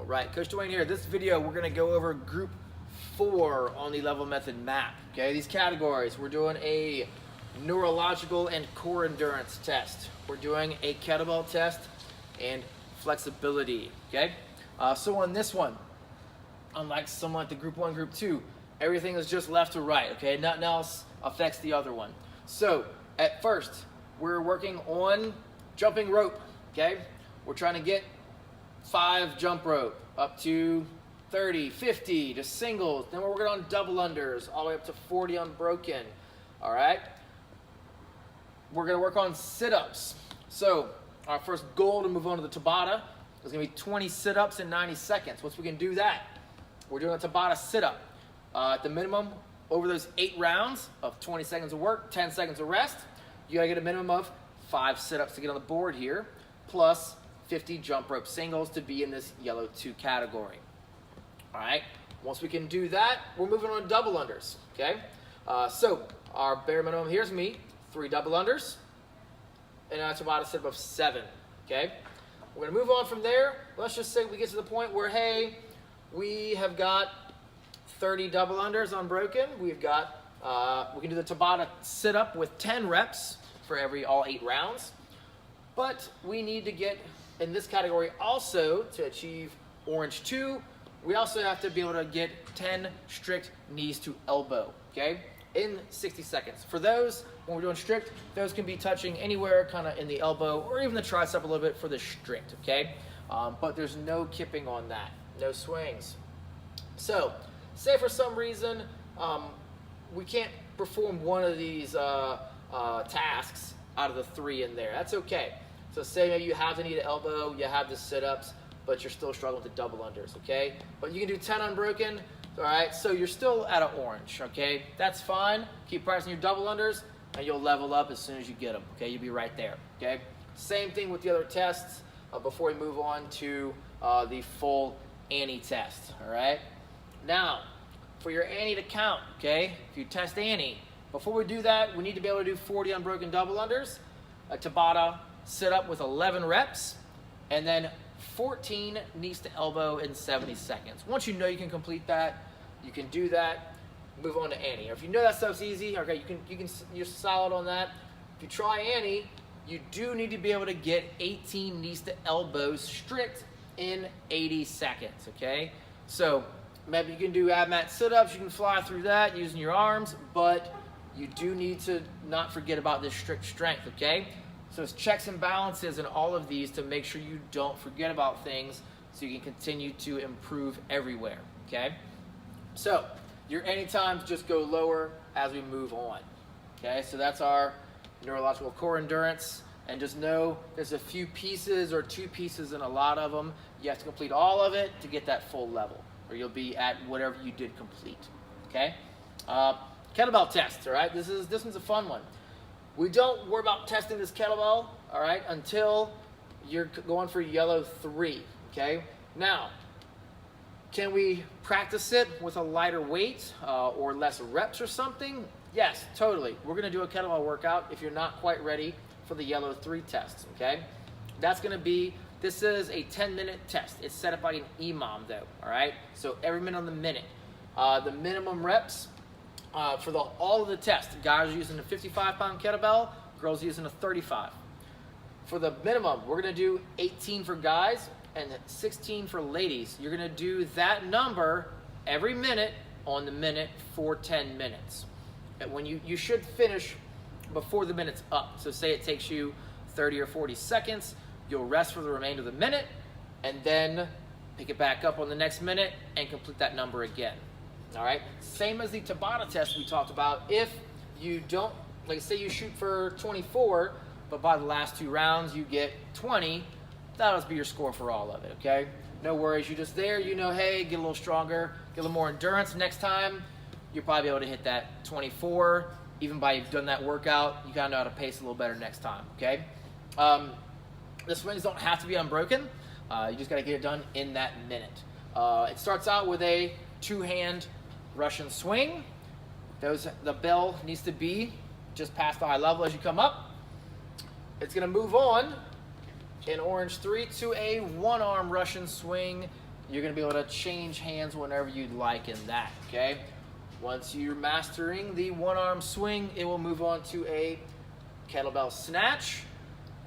Right, Coach Dwayne here. This video, we're gonna go over group 4 on the level method map. Okay, these categories, we're doing a neurological and core endurance test. We're doing a kettlebell test and flexibility, okay? So on this one, unlike someone at the group 1, group 2, everything is just left to right, okay? Nothing else affects the other one. So at first, we're working on jumping rope, okay? We're trying to get 5 jump rope up to 30, 50 to singles. Then we're working on double unders all the way up to 40 unbroken. All right. We're going to work on sit-ups. So our first goal to move on to the Tabata is going to be 20 sit-ups in 90 seconds. Once we can do that, we're doing a Tabata sit-up. At the minimum, over those 8 rounds of 20 seconds of work, 10 seconds of rest, you got to get a minimum of 5 sit-ups to get on the board here, plus 50 jump rope singles to be in this yellow 2 category. All right, once we can do that, we're moving on to double unders, okay? So our bare minimum here's me, 3 double unders, and a Tabata sit-up of 7, okay? We're gonna move on from there. Let's just say we get to the point where, hey, we have got 30 double unders unbroken. We've got, we can do the Tabata sit-up with 10 reps for all 8 rounds. But we need to get in this category also to achieve orange 2. We also have to be able to get 10 strict knees to elbow, okay, in 60 seconds. For those, when we're doing strict, those can be touching anywhere kind of in the elbow or even the tricep a little bit for the strict, okay? But there's no kipping on that, no swings. So, say for some reason we can't perform one of these tasks out of the 3 in there. That's okay. So say maybe you have the knee to elbow, you have the sit-ups, but you're still struggling with the double unders, okay? But you can do 10 unbroken, all right? So you're still at an orange, okay? That's fine. Keep practicing your double unders, and you'll level up as soon as you get them, okay? You'll be right there, okay? Same thing with the other tests before we move on to the full Annie test, all right? Now, for your Annie to count, okay? If you test Annie, before we do that, we need to be able to do 40 unbroken double unders, a Tabata sit-up with 11 reps, and then 14 knees to elbow in 70 seconds. Once you know you can complete that, you can do that, move on to Annie. Or if you know that stuff's easy, okay, you're solid on that. If you try Annie, you do need to be able to get 18 knees to elbows strict in 80 seconds, okay? So maybe you can do ab mat sit-ups, you can fly through that using your arms, but you do need to not forget about this strict strength, okay? So it's checks and balances in all of these to make sure you don't forget about things so you can continue to improve everywhere, okay? So your Annie times just go lower as we move on, okay? So that's our neurological core endurance, and just know there's a few pieces or 2 pieces in a lot of them. You have to complete all of it to get that full level, or you'll be at whatever you did complete, okay? Kettlebell test, all right? This one's a fun one. We don't worry about testing this kettlebell, all right, until you're going for yellow 3, okay? Now, can we practice it with a lighter weight or less reps or something? Yes, totally. We're gonna do a kettlebell workout if you're not quite ready for the yellow 3 test, okay? That's gonna be, this is a 10-minute test. It's set up by an imam though, all right? So every minute on the minute. The minimum reps, for all of the tests, guys are using a 55-pound kettlebell, girls using a 35. For the minimum, we're gonna do 18 for guys and 16 for ladies. You're gonna do that number every minute on the minute for 10 minutes. And when you should finish before the minute's up. So say it takes you 30 or 40 seconds, you'll rest for the remainder of the minute, and then pick it back up on the next minute and complete that number again. All right, same as the Tabata test we talked about. If you don't, like say you shoot for 24, but by the last 2 rounds you get 20, that'll be your score for all of it, okay? No worries, you're just there, you know, hey, get a little stronger, get a little more endurance. Next time, you'll probably be able to hit that 24. Even by you've done that workout, you kind of know how to pace a little better next time, okay? The swings don't have to be unbroken. You just gotta get it done in that minute. It starts out with a 2-hand Russian swing. The bell needs to be just past the eye level as you come up. It's gonna move on in orange 3 to a 1-arm Russian swing you're gonna be able to change hands whenever you'd like in that, okay? Once you're mastering the one arm swing, it will move on to a kettlebell snatch,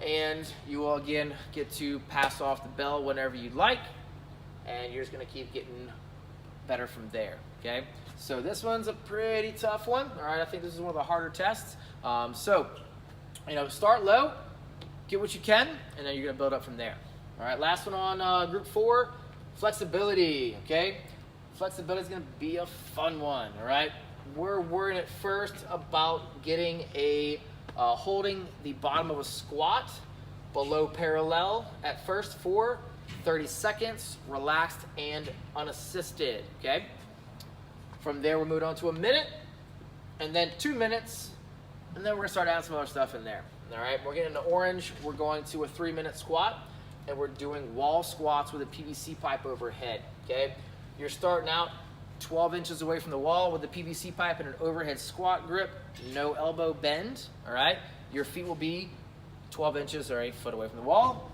and you will again get to pass off the bell whenever you'd like, and you're just gonna keep getting better from there, okay? So this one's a pretty tough one, all right? I think this is one of the harder tests. So, start low, get what you can, and then you're gonna build up from there. All right, last one on group 4, flexibility, okay? Flexibility is gonna be a fun one, all right? We're worrying at first about getting holding the bottom of a squat below parallel at first for 30 seconds, relaxed and unassisted, okay? From there, we'll move on to a minute, and then 2 minutes, and then we're gonna start adding some other stuff in there, all right? We're getting into orange, we're going to a 3-minute squat, and we're doing wall squats with a PVC pipe overhead, okay? You're starting out 12 inches away from the wall with the PVC pipe and an overhead squat grip, no elbow bend, all right? Your feet will be 12 inches or a foot away from the wall,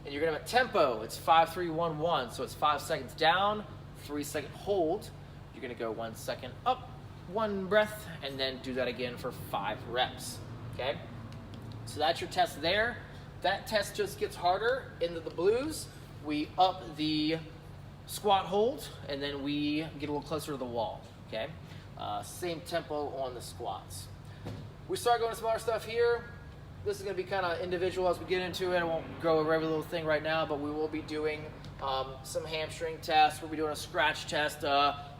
and you're gonna have a tempo. It's 5, 3, 1, 1, so it's 5 seconds down, 3-second hold. You're gonna go 1 second up, 1 breath, and then do that again for 5 reps, okay? So that's your test there. That test just gets harder into the blues. We up the squat hold, and then we get a little closer to the wall, okay? Same tempo on the squats. We start going to some other stuff here. This is gonna be kind of individual as we get into it. I won't go over every little thing right now, but we will be doing some hamstring tests. We'll be doing a scratch test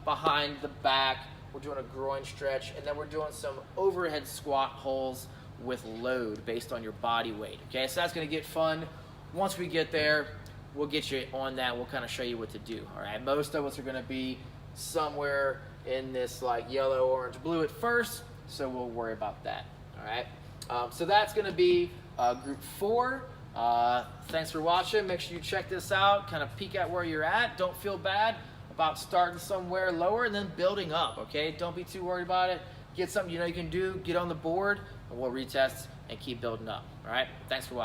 behind the back. We're doing a groin stretch, and then we're doing some overhead squat holds with load based on your body weight, okay? So that's gonna get fun. Once we get there, we'll get you on that. We'll kind of show you what to do, all right? Most of us are gonna be somewhere in this like yellow, orange, blue at first, so we'll worry about that, all right? So that's gonna be group 4. Thanks for watching. Make sure you check this out, kind of peek at where you're at. Don't feel bad about starting somewhere lower and then building up, okay? Don't be too worried about it. Get something you know you can do, get on the board, and we'll retest and keep building up, all right? Thanks for watching.